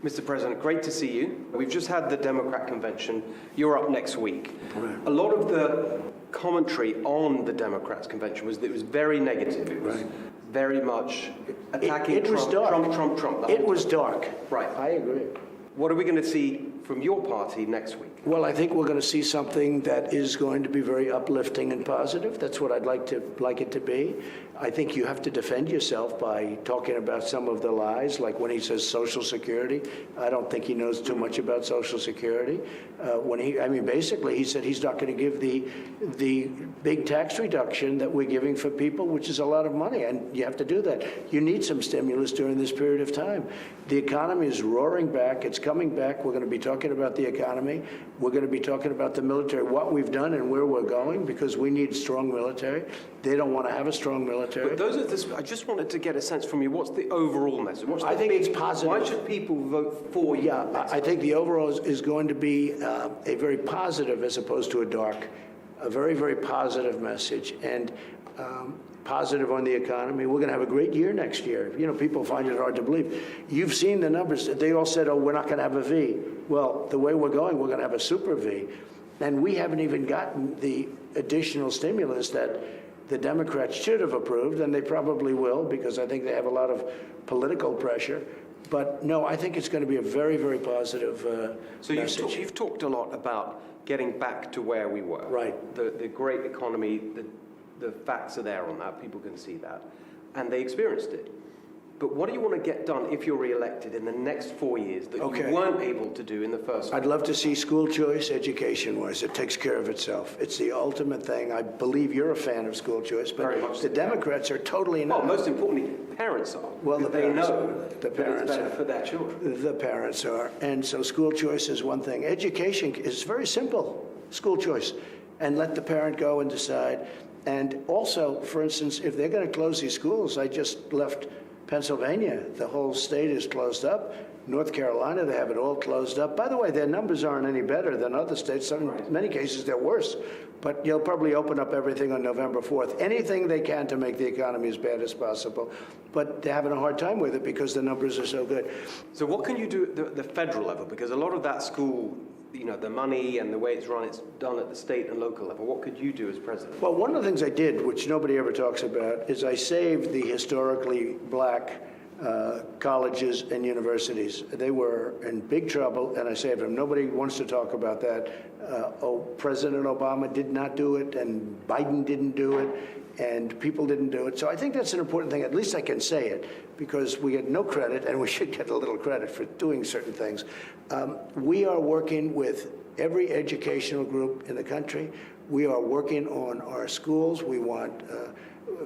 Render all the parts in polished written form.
Mr. President, great to see you. We've just had the Democrat convention. You're up next week. Right. A lot of the commentary on the Democrats' convention was that it was very negative. It was very much attacking It was Trump, dark. Trump. It was dark. Right. I agree. What are we going to see from your party next week? Well, I think we're going to see something that is going to be very uplifting and positive. That's what I'd like it to be. I think you have to defend yourself by talking about some of the lies, like when he says Social Security. I don't think he knows too much about Social Security. Basically, he said he's not going to give the big tax reduction that we're giving for people, which is a lot of money, and you have to do that. You need some stimulus during this period of time. The economy is roaring back. It's coming back. We're going to be talking about the economy. We're going to be talking about the military, what we've done and where we're going, because we need strong military. They don't want to have a strong military. But I just wanted to get a sense from you. What's the overall message? I think it's positive. Why should people vote for you? Yeah, I think the overall is going to be a very positive as opposed to a dark, a very, very positive message, and positive on the economy. We're going to have a great year next year. You know, people find it hard to believe. You've seen the numbers. They all said, oh, we're not going to have a V. Well, the way we're going, we're going to have a super V. And we haven't even gotten the additional stimulus that the Democrats should have approved, and they probably will, because I think they have a lot of political pressure. But no, I think it's going to be a very, very positive message. You've talked a lot about getting back to where we were. Right. The great economy, the facts are there on that. People can see that. And they experienced it. But what do you want to get done if you're re-elected in the next 4 years that you weren't able to do in the first 4? I'd love to see school choice education-wise. It takes care of itself. It's the ultimate thing. I believe you're a fan of school choice, but very much the Democrats are totally not. Well, most importantly, parents are. Well, they know the parents it's better are for their children. The parents are. And so school choice is one thing. Education is very simple, school choice, and let the parent go and decide. And also, for instance, if they're going to close these schools, I just left Pennsylvania. The whole state is closed up. North Carolina, they have it all closed up. By the way, their numbers aren't any better than other states. In many cases, they're worse. But you'll probably open up everything on November 4th. Anything they can to make the economy as bad as possible. But they're having a hard time with it because the numbers are so good. So what can you do at the federal level? Because a lot of that school, you know, the money and the way it's run, it's done at the state and local level. What could you do as president? Well, one of the things I did, which nobody ever talks about, is I saved the historically black colleges and universities. They were in big trouble, and I saved them. Nobody wants to talk about that. President Obama did not do it, and Biden didn't do it, and people didn't do it. So I think that's an important thing. At least I can say it, because we get no credit, and we should get a little credit for doing certain things. We are working with every educational group in the country. We are working on our schools. We want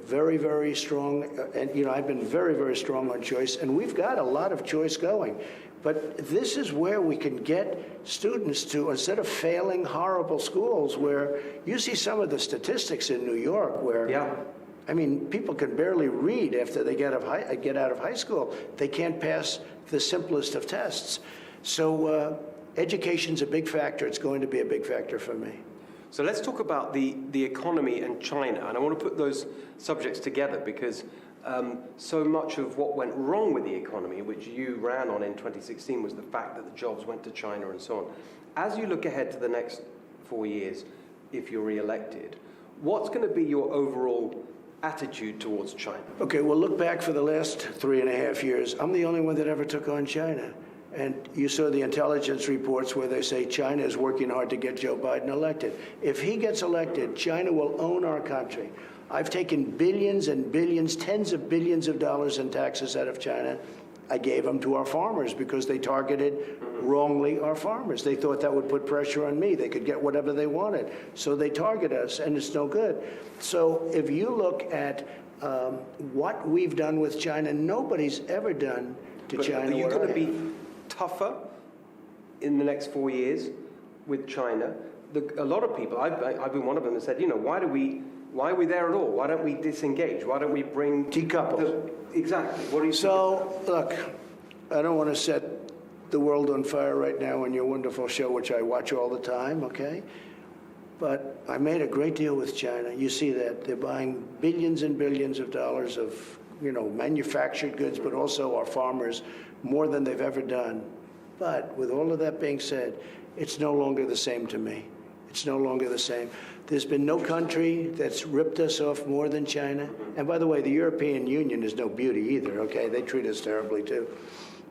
very, very strong, and you know, I've been very, very strong on choice, and we've got a lot of choice going. But this is where we can get students to, instead of failing horrible schools, where you see some of the statistics in New York where, I mean, people can barely read after they get out of high school. They can't pass the simplest of tests. So education's a big factor. It's going to be a big factor for me. So let's talk about the economy and China. And I want to put those subjects together because so much of what went wrong with the economy, which you ran on in 2016, was the fact that the jobs went to China and so on. As you look ahead to the next 4 years, if you're re-elected, what's going to be your overall attitude towards China? Okay, well, look back for the last 3.5 years. I'm the only one that ever took on China. And you saw the intelligence reports where they say China is working hard to get Joe Biden elected. If he gets elected, China will own our country. I've taken billions and billions, tens of billions of dollars in taxes out of China. I gave them to our farmers because they targeted wrongly our farmers. They thought that would put pressure on me. They could get whatever they wanted. So they target us, and it's no good. So if you look at what we've done with China, nobody's ever done to China. Are you going to be tougher in the next 4 years with China? A lot of people, I've been one of them, that said, you know, why are we there at all? Why don't we disengage? Why don't we bring... Decouple. Exactly. What do you So, look, I don't want to set the world on fire right now on your wonderful show, which I watch all the time, okay? But I made a great deal with China. You see that. They're buying billions and billions of dollars of, you know, manufactured goods, but also our farmers, more than they've ever done. But with all of that being said, it's no longer the same to me. It's no longer the same. There's been no country that's ripped us off more than China. And by the way, the European Union is no beauty either, okay? They treat us terribly too.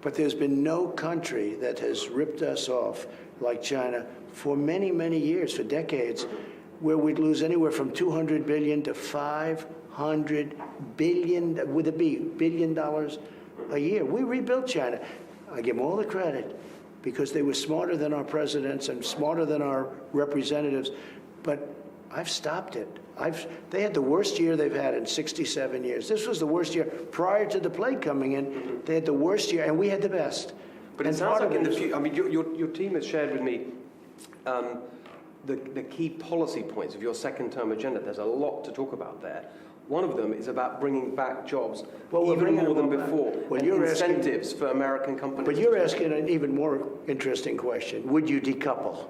But there's been no country that has ripped us off like China for many, many years, for decades, where we'd lose anywhere from $200 billion to $500 billion, with a B, $billion a year. We rebuilt China. I give them all the credit because they were smarter than our presidents and smarter than our representatives. But I've stopped it. They had the worst year they've had in 67 years. This was the worst year. Prior to the plague coming in, they had the worst year, and we had the best. But it sounds like in the future, I mean, your team has shared with me the key policy points of your second-term agenda. There's a lot to talk about there. One of them is about bringing back jobs even more than before, and incentives for American companies. But you're asking an even more interesting question. Would you decouple?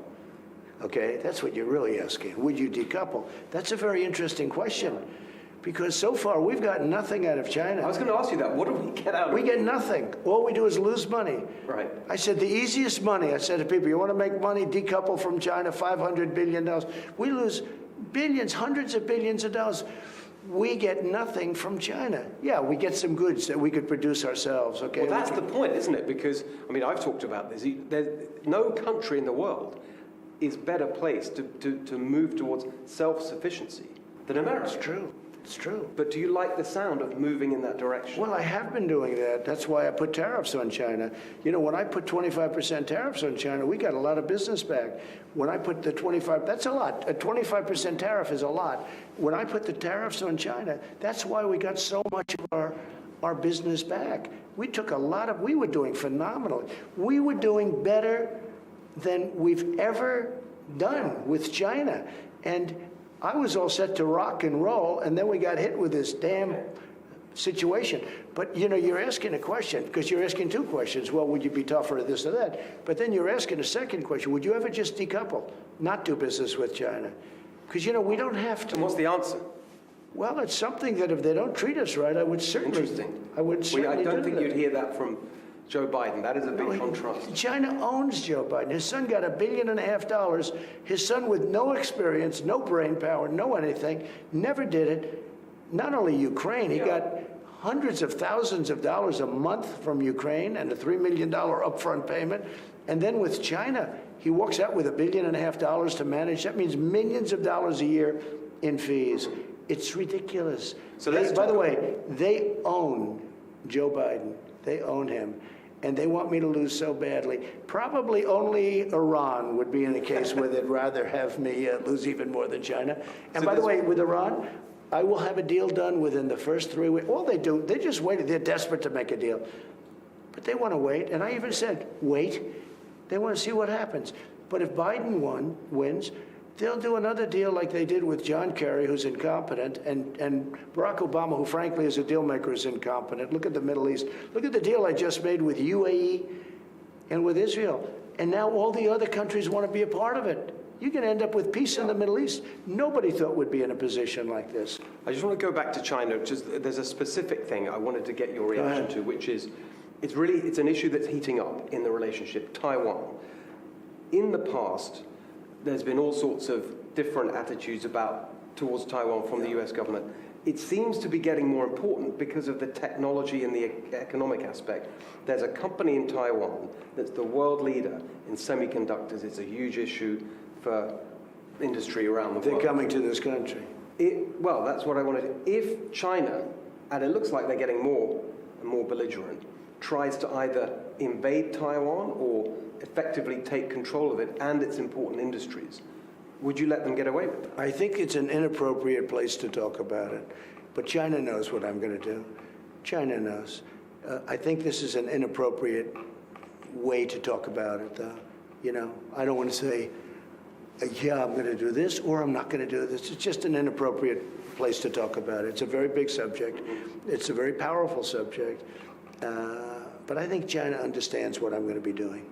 Okay, that's what you're really asking. Would you decouple? That's a very interesting question, because so far we've gotten nothing out of China. I was going to ask you that. What do we get out of it? We get nothing. All we do is lose money. Right. I said the easiest money, I said to people, you want to make money, decouple from China, $500 billion. We lose billions, hundreds of billions of dollars. We get nothing from China. Yeah, we get some goods that we could produce ourselves. Okay. Well, that's the point, isn't it? Because, I mean, I've talked about this. There's no country in the world is better placed to move towards self-sufficiency than America. It's true. It's true. But do you like the sound of moving in that direction? Well, I have been doing that. That's why I put tariffs on China. You know, when I put 25% tariffs on China, we got a lot of business back. When I put the 25, that's a lot. A 25% tariff is a lot. When I put the tariffs on China, that's why we got so much of our business back. We took a lot of, we were doing phenomenally. We were doing better than we've ever done with China. And I was all set to rock and roll, and then we got hit with this damn situation. But, you know, you're asking a question, because you're asking two questions. Well, would you be tougher at this or that? But then you're asking a second question. Would you ever just decouple, not do business with China? Because, you know, we don't have to. And what's the answer? Well, it's something that if they don't treat us right, I would certainly. Interesting. I would certainly I don't think that. you'd hear that from Joe Biden. That is a big contrast. China owns Joe Biden. His son got $1.5 billion. His son with no experience, no brain power, no anything, never did it. Not only Ukraine, he got hundreds of thousands of dollars a month from Ukraine and a $3 million upfront payment. And then with China, he walks out with $1.5 billion to manage. That means millions of dollars a year in fees. It's ridiculous. So by the way, they own Joe Biden. They own him. And they want me to lose so badly. Probably only Iran would be in a case where they'd rather have me lose even more than China. And by the way, with Iran, I will have a deal done within the first 3 weeks. All they do, they just wait. They're desperate to make a deal. But they want to wait. And I even said, wait. They want to see what happens. But if Biden wins, they'll do another deal like they did with John Kerry, who's incompetent, and Barack Obama, who frankly is a deal maker, is incompetent. Look at the Middle East. Look at the deal I just made with UAE and with Israel. And now all the other countries want to be a part of it. You can end up with peace in the Middle East. Nobody thought we'd be in a position like this. I just want to go back to China. There's a specific thing I wanted to get your reaction to, which is it's an issue that's heating up in the relationship, Taiwan. In the past, there's been all sorts of different attitudes towards Taiwan from the US government. It seems to be getting more important because of the technology and the economic aspect. There's a company in Taiwan that's the world leader in semiconductors. It's a huge issue for industry around the world. They're coming to this country. Well, that's what I wanted. If China, and it looks like they're getting more and more belligerent, tries to either invade Taiwan or effectively take control of it and its important industries, would you let them get away with that? I think it's an inappropriate place to talk about it. But China knows what I'm going to do. China knows. I think this is an inappropriate way to talk about it, though. You know, I don't want to say, yeah, I'm going to do this, or I'm not going to do this. It's just an inappropriate place to talk about it. It's a very big subject. It's a very powerful subject. But I think China understands what I'm going to be doing.